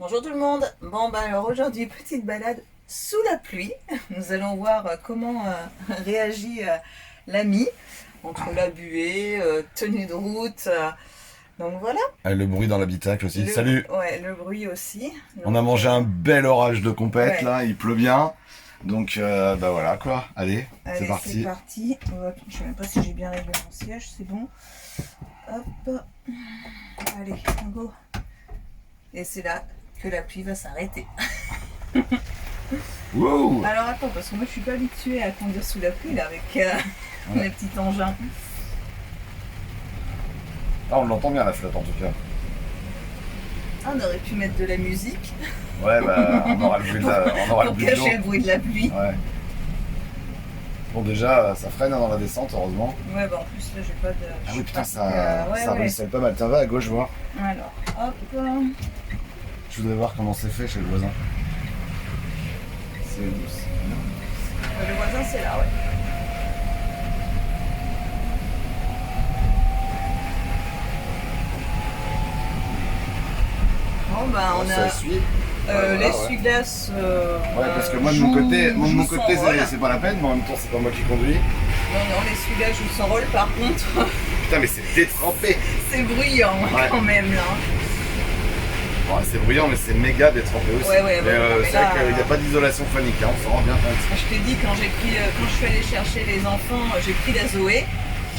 Bonjour tout le monde. Bon alors aujourd'hui petite balade sous la pluie. Nous allons voir comment réagit l'ami entre la buée, tenue de route. Donc voilà. Ah, le bruit dans l'habitacle aussi. Salut. Ouais, le bruit aussi. Donc, on a mangé un bel orage de compète ouais. là, il pleut bien. Donc bah voilà quoi. Allez, c'est parti. C'est parti. Je sais même pas si j'ai bien réglé mon siège, c'est bon. Hop. Allez, on go. Et c'est là que la pluie va s'arrêter. Wow. Alors attends, parce que moi je suis pas habituée à conduire sous la pluie là avec mes petits engins. Ah, on l'entend bien la flotte en tout cas. Ah, on aurait pu mettre de la musique. Ouais, bah on aura le bruit de la, pour cacher le bruit de la pluie. Ouais. Bon déjà, ça freine dans la descente, heureusement. Ouais, bah en plus là j'ai pas de... Ah oui putain, ça ruisselle pas mal. Tiens, va à gauche voir. Alors, hop. Je voudrais voir comment c'est fait chez le voisin. C'est douce. Le voisin c'est là, ouais. Bon bah on a l'essuie-glace. Ouais, parce que moi de mon côté c'est pas la peine, mais en même temps c'est pas moi qui conduis. Non, l'essuie-glace joue son rôle par contre. Putain, mais c'est détrempé. C'est bruyant quand même là. Ouais, c'est bruyant, mais c'est méga détrempé aussi. Ouais, mais c'est vrai qu'il n'y a pas d'isolation phonique, hein, on s'en rend bien compte. Je t'ai dit, quand je suis allée chercher les enfants, j'ai pris la Zoé.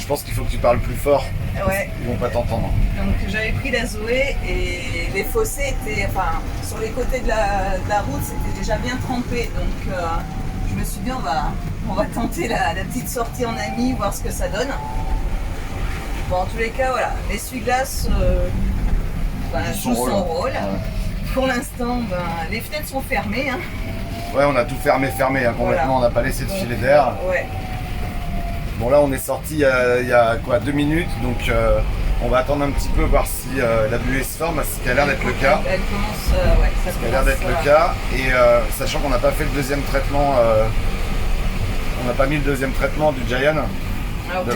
Je pense qu'il faut que tu parles plus fort. Ouais. Ils vont pas t'entendre. Donc j'avais pris la Zoé et les fossés étaient, enfin, sur les côtés de la route, c'était déjà bien trempé. Donc je me suis dit, on va tenter la petite sortie en ami, voir ce que ça donne. Bon, en tous les cas, voilà, l'essuie-glace joue son rôle. Ouais. Pour l'instant, les fenêtres sont fermées. Hein. Ouais, on a tout fermé complètement, voilà. On n'a pas laissé de filet d'air. Ouais. Bon là on est sorti il y a quoi 2 minutes, donc on va attendre un petit peu voir si la buée se forme, ce qui a l'air d'être le cas. Elle commence, ouais, ça a l'air d'être le cas, et sachant qu'on n'a pas fait le deuxième traitement, on n'a pas mis le deuxième traitement du Giant, alors, de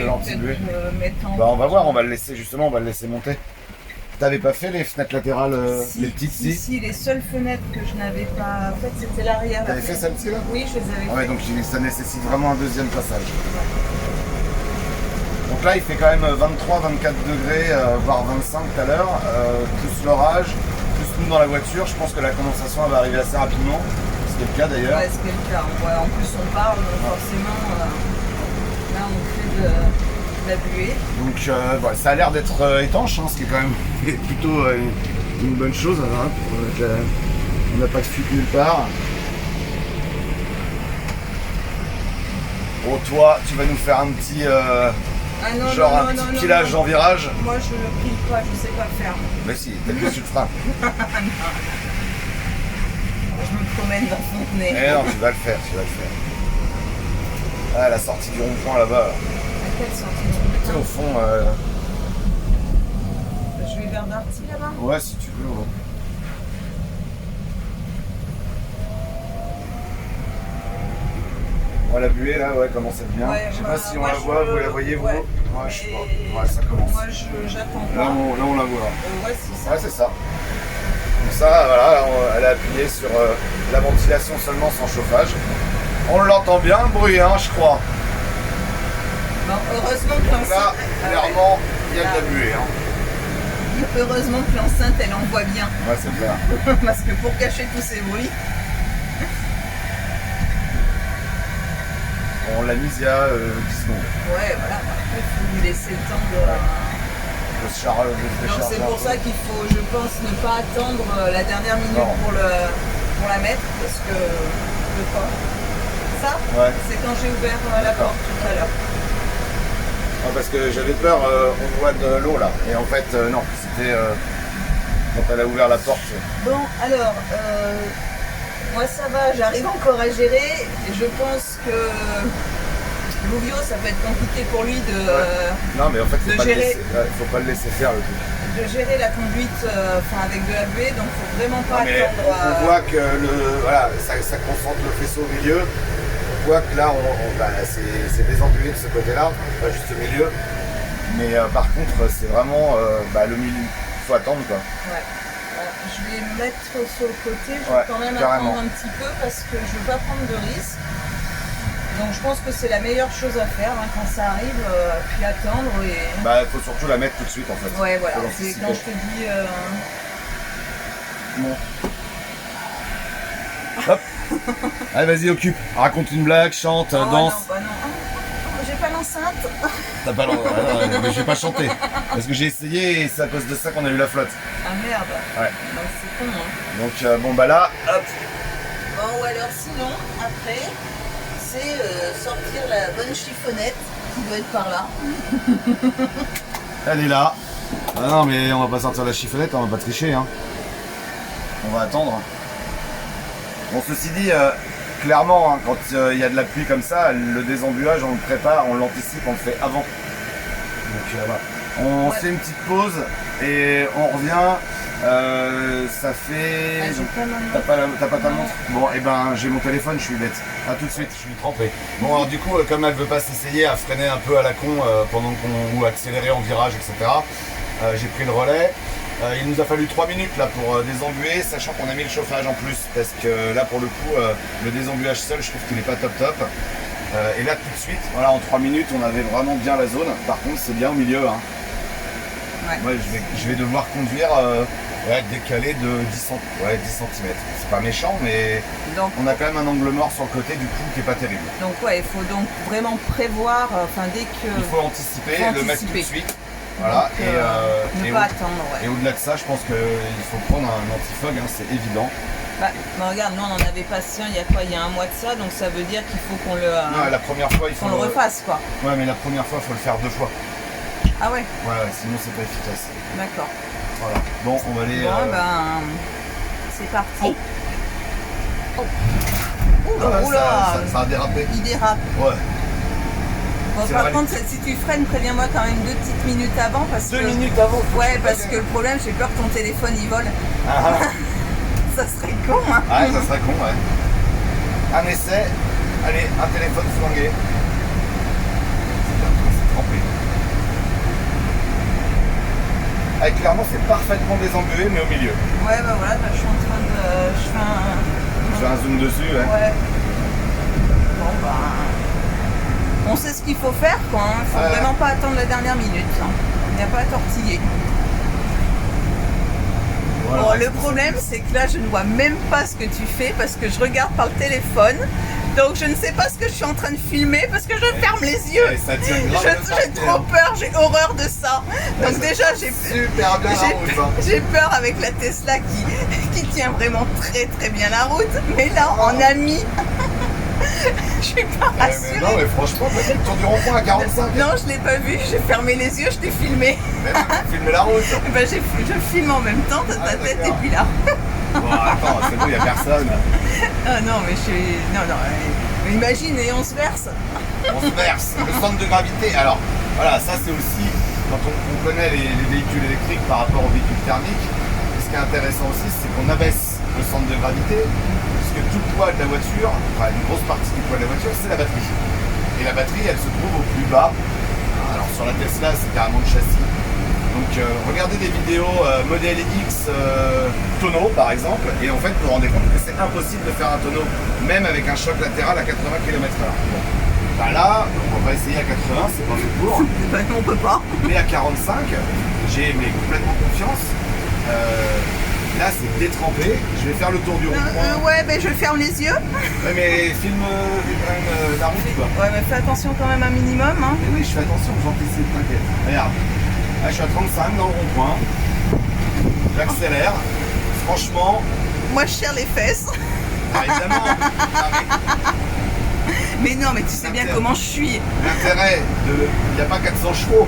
l'anti-buée. Bah on va voir, on va le laisser justement, on va le laisser monter. T'avais pas fait les fenêtres latérales, les petites si, les seules fenêtres que je n'avais pas... En fait, c'était l'arrière. T'avais fait celle-ci là? Oui, je les avais fait. Ouais, donc ça nécessite vraiment un deuxième passage. Donc là, il fait quand même 23-24 degrés, voire 25 tout à l'heure, plus l'orage, plus nous dans la voiture. Je pense que la condensation elle va arriver assez rapidement, ce qui est le cas d'ailleurs. Ouais, ce qui est le cas. Ouais, en plus, on parle forcément. Là, on fait de la buée. Donc bon, ça a l'air d'être étanche, hein, ce qui est quand même plutôt une bonne chose. Hein, on n'a pas de fuite nulle part. Bon, toi, tu vas nous faire un petit petit pillage en virage. Moi, je ne pile pas, je sais pas faire. Mais si, t'as sur le frein. Je me promène dans Fontenay. Eh non, tu vas le faire. Ah, la sortie du rond-point là-bas. Quelle sortie du rond-point? Tu sais, au fond... Je vais vers Darty là-bas? Ouais, si tu veux, ouais. On la buée là, ouais, comment ça devient. Ouais, je sais pas si on la voit, vous la voyez vous? Ouais, je sais pas. Ouais, ça commence. Moi j'attends pas. Là on la voit. Ouais, c'est ça. Ouais, c'est ça. Donc ça, voilà, elle a appuyé sur la ventilation seulement sans chauffage. On l'entend bien le bruit, hein, je crois. Bon, heureusement que l'enceinte... Là, clairement, il y a de la buée. Hein. Heureusement que l'enceinte, elle envoie bien. Ouais, c'est clair. Parce que pour cacher tous ces bruits... On l'a mise il y a 10 secondes. Ouais, voilà. Après, il faut lui laisser le temps de... Donc c'est pour ça qu'il faut, je pense, ne pas attendre la dernière minute pour la mettre. Parce que... Ça, ouais. C'est quand j'ai ouvert la porte tout à l'heure. Non, parce que j'avais peur, on voit de l'eau là. Et en fait, non, c'était quand elle a ouvert la porte. Bon, alors, moi ça va, j'arrive encore à gérer. Et je pense que Louvio, ça peut être compliqué pour lui de, non, mais en fait, de gérer. Faut pas le laisser faire le truc. De gérer la conduite avec de la buée, donc faut vraiment pas attendre. On voit que ça concentre le faisceau au milieu. On voit que là, c'est désembuyé de ce côté-là, pas juste au milieu. Mais par contre, c'est vraiment le milieu. Il faut attendre quoi. Ouais. Je vais me mettre sur le côté, je Ouais, vais quand même carrément. attendre un petit peu parce que je veux pas prendre de risques. Donc je pense que c'est la meilleure chose à faire hein, quand ça arrive, puis attendre et... Bah, il faut surtout la mettre tout de suite en fait. Ouais, voilà, Faut c'est l'anticiper. quand je te dis... Bon. Hop. Allez, vas-y, occupe. Raconte une blague, chante, Oh, danse. non, bah non. Ah, j'ai pas l'enceinte. T'as pas le droit. Ah non, mais je vais pas chanter. Parce que j'ai essayé et c'est à cause de ça qu'on a eu la flotte. Ah merde. Ouais. Bah, c'est con hein. Donc, bon, bah là, hop. Bon, ou alors sinon, après, c'est sortir la bonne chiffonnette qui doit être par là. Elle est là. Ah non, mais on va pas sortir la chiffonnette, on va pas tricher. Hein. On va attendre. Bon, ceci dit, clairement, hein, quand il y a de la pluie comme ça, le désembuage, on le prépare, on l'anticipe, on le fait avant. Donc voilà. On Ouais. fait une petite pause et on revient. Ça fait. Ah, j'ai pas ma montre. T'as pas ta montre? Bon, et ben j'ai mon téléphone, je suis bête. A tout de suite, je suis trempé. Bon, alors du coup, comme elle veut pas s'essayer à freiner un peu à la con pendant qu'on. Ou accélérer en virage, etc., j'ai pris le relais. Il nous a fallu 3 minutes là pour désembuer, sachant qu'on a mis le chauffage en plus, parce que là pour le coup, le désembuage seul, je trouve qu'il n'est pas top top. Et là tout de suite, voilà, en 3 minutes, on avait vraiment bien la zone. Par contre, c'est bien au milieu. Hein. Ouais. Ouais, je vais devoir conduire décalé de 10 cm. C'est pas méchant, mais Donc, on a quand même un angle mort sur le côté, du coup, qui est pas terrible. ouais, il faut donc vraiment prévoir, enfin dès que... Il faut anticiper, faut le mettre tout de anticiper. suite. Voilà, Donc, ne pas attendre, ouais. et au-delà de ça, je pense qu'il faut prendre un antifog, hein, c'est évident. Bah, regarde, nous on en avait passé un il y a quoi, il y a un mois de ça, donc ça veut dire qu'il faut qu'on le, Non, la première fois, il faut qu'on le refasse quoi. Ouais, mais la première fois, il faut le faire 2 fois. Ah ouais, Ouais, sinon c'est pas efficace. d'accord. Voilà. Bon, on va aller. Bon, ben, c'est parti. Oh. Ah, Oula, ça a dérapé. il dérape. Ouais. Bon, C'est par vrai. contre, si tu freines, préviens-moi quand même 2 petites minutes avant parce 2 que... minutes avant. Ouais, parce que le problème, j'ai peur que ton téléphone il vole. Ah, Ça serait con, hein. ouais, ça serait con, ouais. Un essai. Allez, un téléphone flangué. C'est trempé. Ah, clairement, c'est parfaitement désembué, mais au milieu. Ouais, bah voilà, bah, je suis en train de... Je fais un... Je fais un zoom dessus, ouais. Ouais. Bon, bah... On sait ce qu'il faut faire, quoi. Hein. Faut Ouais. vraiment pas attendre la dernière minute. Hein. Il n'y a pas à tortiller. Voilà. Bon, le problème, c'est que là, je ne vois même pas ce que tu fais parce que je regarde par le téléphone. Donc, je ne sais pas ce que je suis en train de filmer parce que je ferme les yeux. Et ça tire grave de J'ai partir. trop peur, j'ai horreur de ça. Donc, ça déjà, j'ai super bien la route, hein. j'ai peur avec la Tesla qui tient vraiment très très bien la route. Mais là, en ami, je suis pas Ouais, mais rassurée. non, mais franchement, t'as fait le tour du rond-point à 45. Non, je l'ai pas vu, j'ai fermé les yeux, je t'ai filmé. Mais filmer la route. Ben, je filme en même temps de ta Ah, tête et d'accord. puis là. Bon, attends, c'est bon, y a personne. Ah non, mais je suis. Non, imagine et on se verse. On se verse. Le centre de gravité. Alors, voilà, ça c'est aussi, quand on connaît les véhicules électriques par rapport aux véhicules thermiques, ce qui est intéressant aussi, c'est qu'on abaisse le centre de gravité, puisque tout le poids de la voiture, enfin une grosse partie du poids de la voiture, c'est la batterie. Et la batterie, elle se trouve au plus bas. Alors sur la Tesla, c'est carrément le châssis. Donc regardez des vidéos modèle X tonneau par exemple, et en fait vous vous rendez compte que c'est impossible de faire un tonneau, même avec un choc latéral à 80 km/h. Bon. Bah là, on va essayer à 80, c'est pas fait pour. Ben, on peut pas. Mais à 45, j'ai complètement confiance. Là c'est détrempé, je vais faire le tour du rond-point. Ouais, ben je ferme les yeux. Ouais, mais filme quand même la route quoi. Ouais, mais fais attention quand même un minimum. Hein. Mais oui, je fais attention, j'anticipe, t'inquiète. Regarde, là je suis à 35 dans le rond-point. J'accélère. Franchement, Moi, je serre les fesses. évidemment, Mais non, mais tu sais bien comment je suis. l'intérêt il n'y a pas 400 chevaux.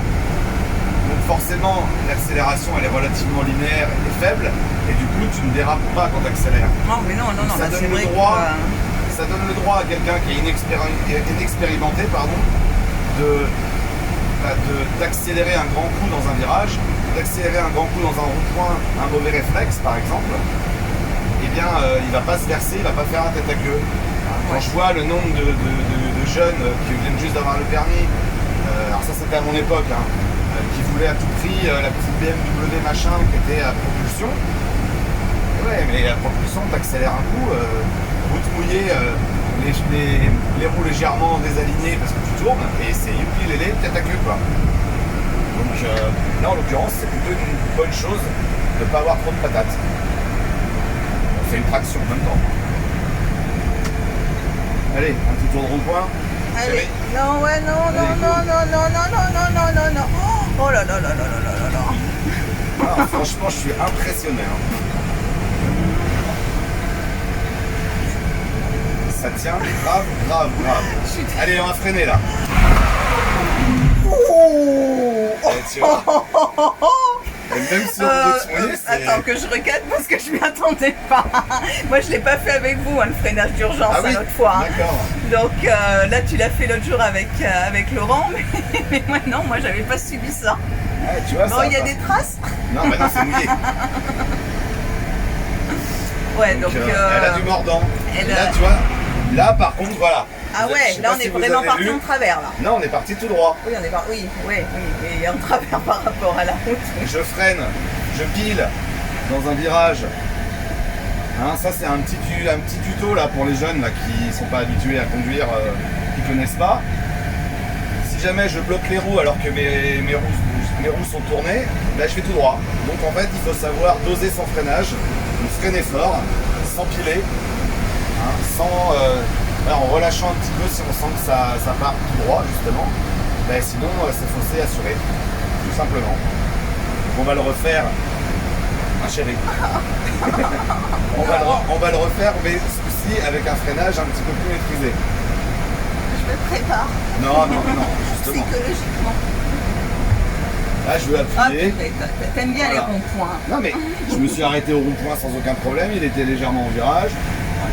Donc forcément, l'accélération elle est relativement linéaire et faible. Et du coup, tu ne dérapes pas quand tu accélères. Non, mais non, Ça là, donne c'est le vrai droit. que... Ça donne le droit à quelqu'un qui est inexpérimenté d'accélérer un grand coup dans un virage, d'accélérer un grand coup dans un rond-point, un mauvais réflexe par exemple, eh bien il va pas se verser, il va pas faire un tête à queue. Quand je vois le nombre de jeunes qui viennent juste d'avoir le permis, alors ça c'était à mon époque, hein, qui voulaient à tout prix la petite BMW machin qui était à propulsion, mais la propulsion, t'accélères un coup, route mouillée, les roues légèrement désalignées parce que tu tournes, et c'est youpi lélé, tête à queue quoi. Donc là en l'occurrence, c'est plutôt une bonne chose de ne pas avoir trop de patates. On fait une traction en même temps. Allez, un petit tour de rond-point. Allez, non, ouais, non, non, non, non, non, non, non, non, non, non, non. Oh là là là là là là là là. Ah, franchement, je suis impressionné. Hein. Ça tient grave, grave, grave. Allez, on va freiner là. Et tu vois. Et même sur route mouillée, c'est... Attends que je recadre parce que je m'y attendais pas. Moi je l'ai pas fait avec vous, hein, le freinage d'urgence l'autre fois. Hein. D'accord. Donc là tu l'as fait l'autre jour avec Laurent, mais moi non, moi j'avais pas subi ça. Ouais, tu vois, bon, il y a des traces. Non, mais non, c'est mouillé. Ouais, donc elle a du mordant. Et là, tu vois, là par contre, voilà. Ah ouais, là on est vraiment parti en travers là. Non, on est parti tout droit. Oui, on est parti. Oui, et en travers par rapport à la route. Je freine, je pile dans un virage. Hein, ça c'est un petit tuto là pour les jeunes là, qui sont pas habitués à conduire, qui connaissent pas. Si jamais je bloque les roues alors que mes roues sont tournées, là je fais tout droit. Donc en fait il faut savoir doser son freinage, donc freiner fort, sans piler, hein, sans en relâchant un petit peu si on sent que ça part tout droit justement. Ben, sinon c'est fossé assuré, tout simplement. Donc, on va le refaire, ma chérie. on va le refaire, mais aussi avec un freinage un petit peu plus maîtrisé. Je me prépare. Non, justement. Psychologiquement. Là, je veux appuyer. T'aimes bien les ronds-points. Non, mais je me suis arrêté au rond-point sans aucun problème. Il était légèrement en virage.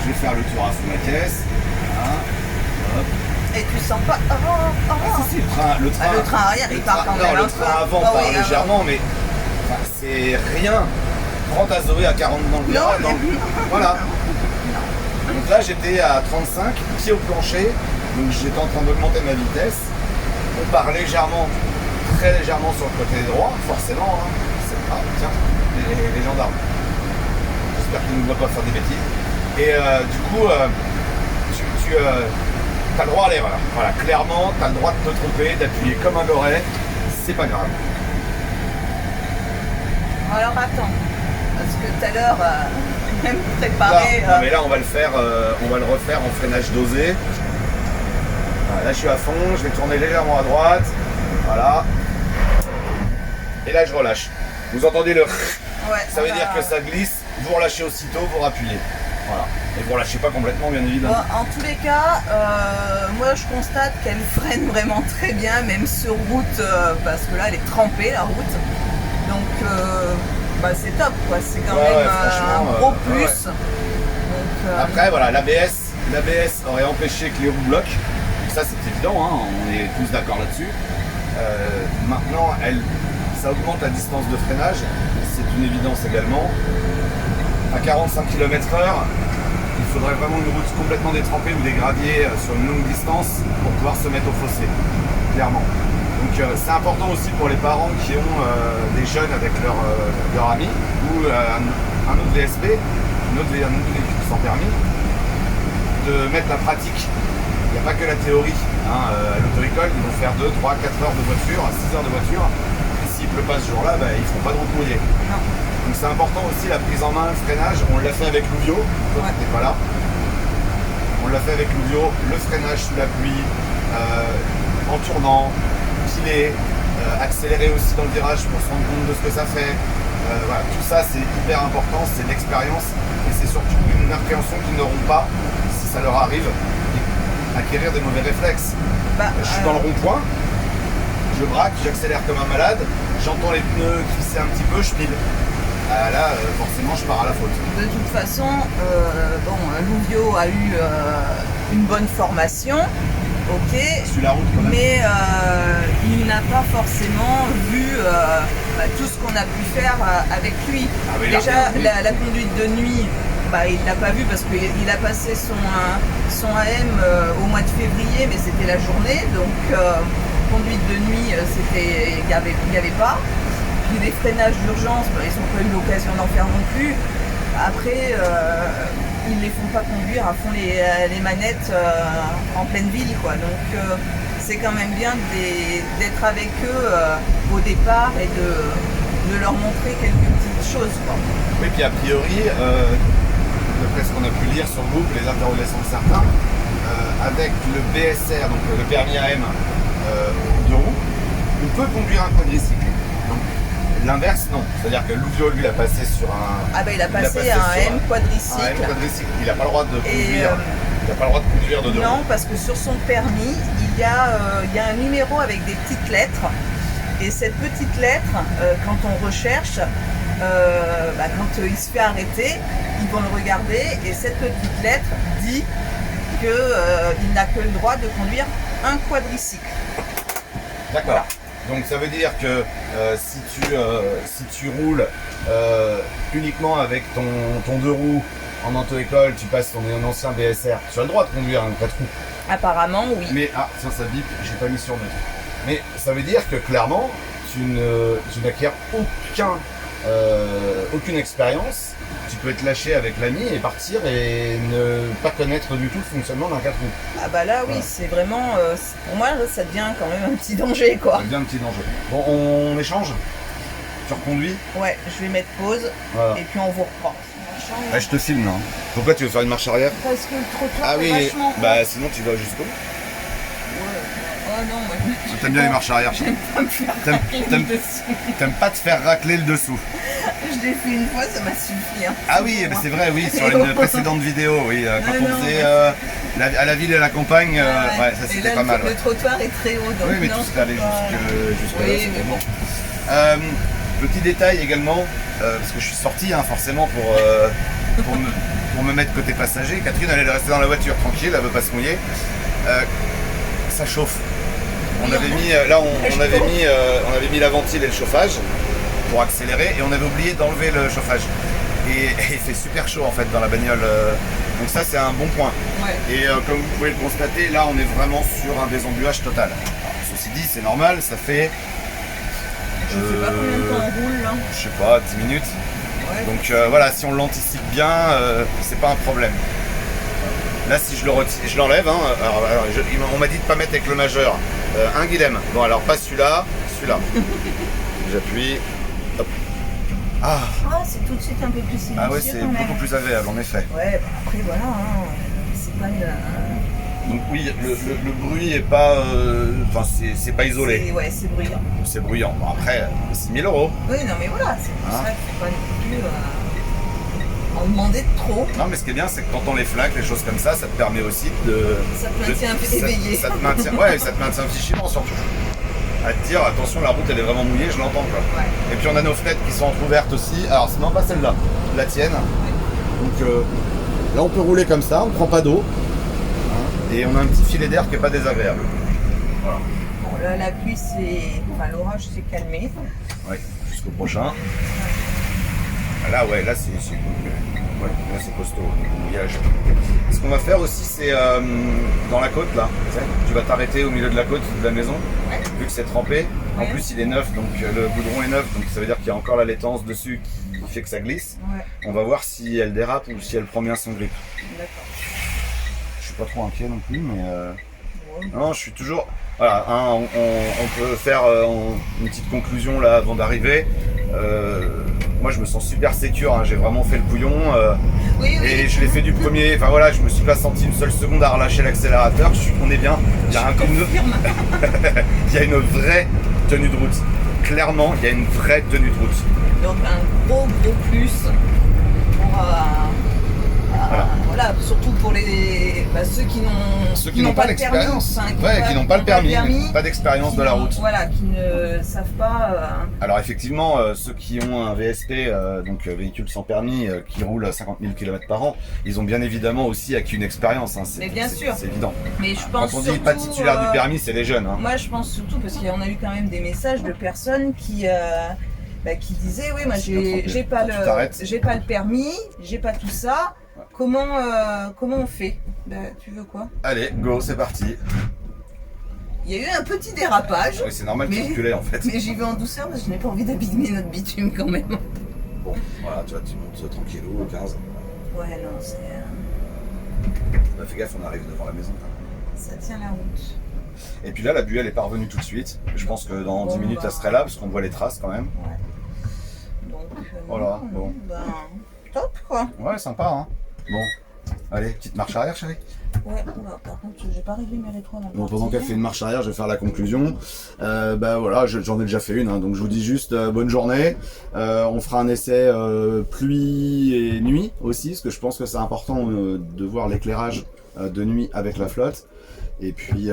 Je vais faire le tour à fond la caisse. Voilà. Hop. Et tu sens pas. Ah, si, le train le train arrière, il part quand même. Non, le train avant part légèrement, mais enfin, c'est rien. Prends ta Zoé à 40 dans le virage. Voilà. Donc là, j'étais à 35, pied au plancher. Donc j'étais en train d'augmenter ma vitesse. On part légèrement, très légèrement sur le côté droit, forcément. Hein. Ah, tiens, les gendarmes. J'espère qu'ils ne nous voient pas faire des bêtises. Et du coup, tu as le droit à l'erreur. Voilà, clairement, tu as le droit de te tromper, d'appuyer comme un goret. C'est pas grave. Alors attends, parce que tout à l'heure, même préparé. Non, mais là, on va le refaire en freinage dosé. Voilà, là, je suis à fond, je vais tourner légèrement à droite. Voilà. Et là, je relâche. Vous entendez le ça veut dire que ça glisse, vous relâchez aussitôt, vous rappuyez. Voilà. Et vous relâchez pas complètement, bien évidemment. Bon, en tous les cas, moi je constate qu'elle freine vraiment très bien, même sur route, parce que là elle est trempée la route. Donc c'est top quoi, c'est quand même un gros plus. Ouais. Donc, après voilà, l'ABS aurait empêché que les roues bloquent. Ça c'est évident, hein, on est tous d'accord là-dessus. Maintenant, ça augmente la distance de freinage, c'est une évidence également. À 45 km/h, il faudrait vraiment une route complètement détrempée ou des graviers sur une longue distance pour pouvoir se mettre au fossé, clairement. Donc c'est important aussi pour les parents qui ont des jeunes avec leur ami ou un autre VSP, un autre véhicule sans permis, de mettre la pratique. Il n'y a pas que la théorie. Hein, à l'auto-école, ils vont faire 2, 3, 4 heures de voiture, 6 heures de voiture. Et s'il pleut pas ce jour-là, ils ne feront pas de route mouillée. Donc c'est important aussi la prise en main, le freinage. On l'a fait avec Louvio, toi tu n'étais pas là. On l'a fait avec Louvio, le freinage sous la pluie, en tournant, piler, accélérer aussi dans le virage pour se rendre compte de ce que ça fait. Voilà, tout ça c'est hyper important, c'est l'expérience et c'est surtout une appréhension qu'ils n'auront pas si ça leur arrive, acquérir des mauvais réflexes. Je suis dans le rond-point, je braque, j'accélère comme un malade, j'entends les pneus glisser un petit peu, je pile. Là, forcément, je pars à la faute. De toute façon, Louvio a eu une bonne formation, ok, sur la route quand même. Mais il n'a pas forcément vu tout ce qu'on a pu faire avec lui. Déjà, la conduite de nuit, il ne l'a pas vu parce qu'il a passé son AM au mois de février, mais c'était la journée, donc conduite de nuit, il n'y avait pas. Puis les freinages d'urgence, ils n'ont pas eu l'occasion d'en faire non plus. Après, ils les font pas conduire à fond les manettes en pleine ville, quoi. Donc c'est quand même bien d'être avec eux au départ et de leur montrer quelques petites choses, quoi. Oui, puis a priori, d'après ce qu'on a pu lire sur le groupe, les interrogations de certains, avec le BSR, donc le permis AM de roue, on peut conduire un quadricycle. Donc l'inverse, non. C'est-à-dire que Louvio, lui, a passé sur un... Ah bah il a passé un M quadricycle. Un M quadricycle. Il n'a pas le droit de conduire. Il n'a pas le droit de conduire de deux roues. Non, parce que sur son permis, il y a un numéro avec des petites lettres. Et cette petite lettre, quand on recherche, quand il se fait arrêter, ils vont le regarder et cette petite lettre dit qu'il n'a que le droit de conduire un quadricycle. D'accord. Voilà. Donc ça veut dire que si tu roules uniquement avec ton deux roues en auto-école, tu passes ton ancien BSR, tu as le droit de conduire un 4 roues. Apparemment, oui. Mais ça bip, j'ai pas mis sur neutre. Mais ça veut dire que clairement, tu n'acquiers aucune expérience. Tu peux être lâché avec l'ami et partir et ne pas connaître du tout le fonctionnement d'un 4 roues. Ah bah là oui, voilà. C'est vraiment, pour moi ça devient quand même un petit danger, quoi. Ça devient un petit danger. Bon, on échange. Tu reconduis. Ouais, je vais mettre pause, voilà. Et puis on vous reprend. Ouais, je te filme là. Pourquoi tu veux faire une marche arrière? Parce que le trottoir est vachement... Bah sinon tu vas jusqu'au bout. Oh non, moi t'aimes bien les marches arrière. J'aime pas me faire racler le dessous. T'aimes pas te faire racler le dessous. Je l'ai fait une fois, ça m'a suffi. Hein. Ah oui, c'est vrai, oui, sur une précédente vidéo, oui, quand on faisait à la ville et à la campagne, ouais, ça c'était pas mal. Le trottoir est très haut, donc oui, mais tout ça allait jusque là. Oui, mais bon. Petit détail également, parce que je suis sorti forcément pour me mettre côté passager. Catherine allait rester dans la voiture tranquille, elle veut pas se mouiller. Ça chauffe. On avait mis la ventile et le chauffage pour accélérer et on avait oublié d'enlever le chauffage. Et il fait super chaud en fait dans la bagnole. Donc ça c'est un bon point. Ouais. Et comme vous pouvez le constater, là on est vraiment sur un désembuage total. Alors, ceci dit, c'est normal, ça fait... Je sais pas combien de temps on roule là. Je sais pas, 10 minutes. Ouais. Donc voilà, si on l'anticipe bien, c'est pas un problème. Là, si je l'enlève, on m'a dit de pas mettre avec le majeur. Un Guilhem. Bon, alors pas celui-là, celui-là. J'appuie. Hop. Ah, c'est tout de suite un peu plus silencieux. Ah ouais, c'est beaucoup plus agréable, en effet. Ouais, bah après voilà, c'est pas une... Donc oui, le bruit est pas... Enfin, c'est pas isolé. Ouais, c'est bruyant. C'est bruyant. Bon, après, 6 000 €. Oui, non mais voilà, c'est pour ça qu'il faut pas non plus... en demander de trop. Non, mais ce qui est bien, c'est que quand on les flaque, les choses comme ça te permet aussi de... Ça te maintient un peu éveillé. Ça te maintient, ouais, ça te maintient vigilant surtout. À te dire, attention, la route elle est vraiment mouillée, je l'entends quoi. Ouais. Et puis on a nos fenêtres qui sont entrouvertes aussi. Alors, c'est non pas celle-là, la tienne. Ouais. Donc là, on peut rouler comme ça, on prend pas d'eau. Et on a un petit filet d'air qui est pas désagréable. Voilà. Bon, là, la pluie, l'orage s'est calmé. Oui, jusqu'au prochain. Là, ouais, là c'est costaud, le mouillage. Ce qu'on va faire aussi, c'est dans la côte, là, tu vas t'arrêter au milieu de la côte de la maison, ouais. Vu que c'est trempé. Ouais. En plus, il est neuf, donc le goudron est neuf, donc ça veut dire qu'il y a encore la laitance dessus qui fait que ça glisse. Ouais. On va voir si elle dérape ou si elle prend bien son grip. D'accord. Je suis pas trop inquiet non plus, mais non, je suis toujours... Voilà, on peut faire une petite conclusion là avant d'arriver. Moi je me sens super sécure, j'ai vraiment fait le couillon oui. Et je l'ai fait du premier, enfin voilà, je me suis pas senti une seule seconde à relâcher l'accélérateur, on est bien, il y a une vraie tenue de route, clairement il y a une vraie tenue de route. Donc un gros plus pour voilà, surtout pour ceux qui n'ont pas l'expérience, qui n'ont pas le permis, pas d'expérience de la route. Voilà, qui ne savent pas. Alors effectivement, ceux qui ont un VSP, donc véhicule sans permis, qui roule à 50 000 km par an, ils ont bien évidemment aussi acquis une expérience. Mais bien sûr. C'est évident. Mais je pense quand on dit pas titulaire du permis, c'est les jeunes. Moi, je pense surtout parce qu'on a eu quand même des messages de personnes qui disaient oui, moi j'ai pas le permis, j'ai pas tout ça. Comment on fait? Tu veux quoi? Allez, go, c'est parti. Il y a eu un petit dérapage. Oui, c'est normal de circuler en fait. Mais j'y vais en douceur parce que je n'ai pas envie d'abîmer notre bitume quand même. Bon, voilà, tu vois, tu montes tranquillou, 15. Ouais, non, c'est. Bah, fais gaffe, on arrive devant la maison. Ça tient la route. Et puis là, la buée, elle est pas revenue tout de suite. Je pense que dans 10 minutes, elle serait là, parce qu'on voit les traces quand même. Ouais. Donc, Voilà, bon. Ben, top quoi. Ouais, sympa, hein. Bon, allez, petite marche arrière, chérie. Ouais, oula, par contre, j'ai pas réglé mes rétros dans le Bon, pendant portier. qu'elle fait une marche arrière, je vais faire la conclusion. Bah voilà, j'en ai déjà fait une, hein, donc je vous dis juste bonne journée. On fera un essai pluie et nuit aussi, parce que je pense que c'est important de voir l'éclairage de nuit avec la flotte. Et puis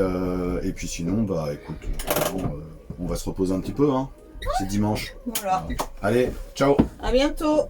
sinon, bah écoute, on va se reposer un petit peu, hein. C'est dimanche. Voilà. Allez, ciao. À bientôt.